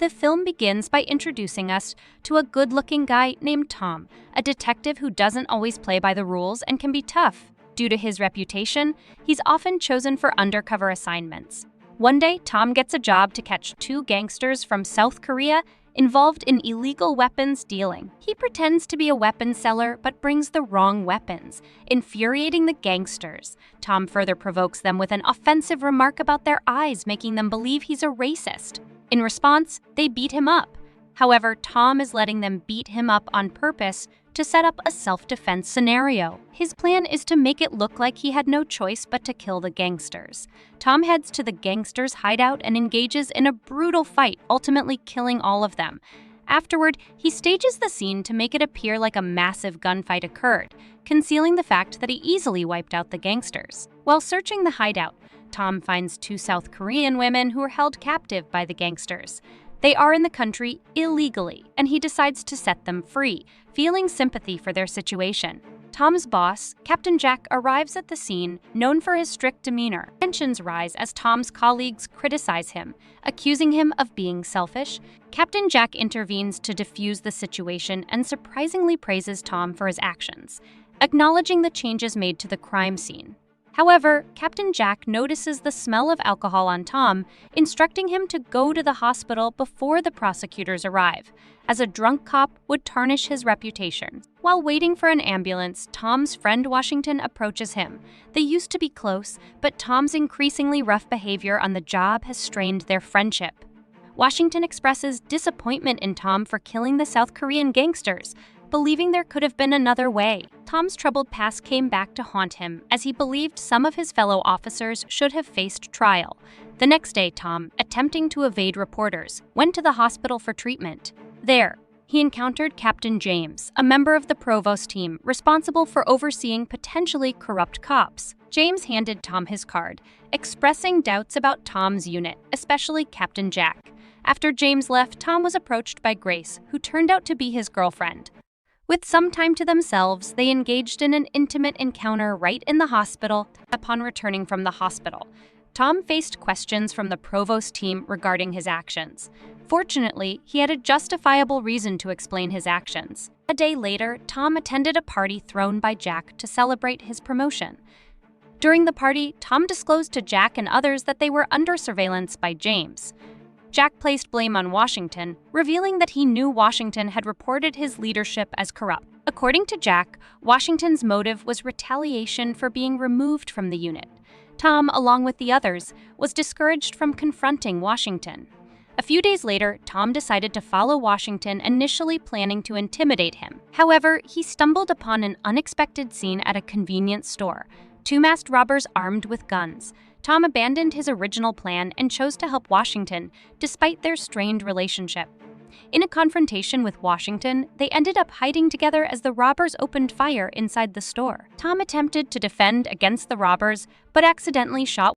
The film begins by introducing us to a good-looking guy named Tom, a detective who doesn't always play by the rules and can be tough. Due to his reputation, he's often chosen for undercover assignments. One day, Tom gets a job to catch two gangsters from South Korea involved in illegal weapons dealing. He pretends to be a weapons seller but brings the wrong weapons, infuriating the gangsters. Tom further provokes them with an offensive remark about their eyes, making them believe he's a racist. In response, they beat him up. However, Tom is letting them beat him up on purpose to set up a self-defense scenario. His plan is to make it look like he had no choice but to kill the gangsters. Tom heads to the gangsters' hideout and engages in a brutal fight, ultimately killing all of them. Afterward, he stages the scene to make it appear like a massive gunfight occurred, concealing the fact that he easily wiped out the gangsters. While searching the hideout, Tom finds two South Korean women who are held captive by the gangsters. They are in the country illegally, and he decides to set them free, feeling sympathy for their situation. Tom's boss, Captain Jack, arrives at the scene, known for his strict demeanor. Tensions rise as Tom's colleagues criticize him, accusing him of being selfish. Captain Jack intervenes to defuse the situation and surprisingly praises Tom for his actions, acknowledging the changes made to the crime scene. However, Captain Jack notices the smell of alcohol on Tom, instructing him to go to the hospital before the prosecutors arrive, as a drunk cop would tarnish his reputation. While waiting for an ambulance, Tom's friend Washington approaches him. They used to be close, but Tom's increasingly rough behavior on the job has strained their friendship. Washington expresses disappointment in Tom for killing the South Korean gangsters, believing there could have been another way. Tom's troubled past came back to haunt him, as he believed some of his fellow officers should have faced trial. The next day, Tom, attempting to evade reporters, went to the hospital for treatment. There, he encountered Captain James, a member of the provost team responsible for overseeing potentially corrupt cops. James handed Tom his card, expressing doubts about Tom's unit, especially Captain Jack. After James left, Tom was approached by Grace, who turned out to be his girlfriend. With some time to themselves, they engaged in an intimate encounter right in the hospital. Upon returning from the hospital, Tom faced questions from the provost team regarding his actions. Fortunately, he had a justifiable reason to explain his actions. A day later, Tom attended a party thrown by Jack to celebrate his promotion. During the party, Tom disclosed to Jack and others that they were under surveillance by James. Jack placed blame on Washington, revealing that he knew Washington had reported his leadership as corrupt. According to Jack, Washington's motive was retaliation for being removed from the unit. Tom, along with the others, was discouraged from confronting Washington. A few days later, Tom decided to follow Washington, initially planning to intimidate him. However, he stumbled upon an unexpected scene at a convenience store. Two masked robbers armed with guns. Tom abandoned his original plan and chose to help Washington, despite their strained relationship. In a confrontation with Washington, they ended up hiding together as the robbers opened fire inside the store. Tom attempted to defend against the robbers, but accidentally shot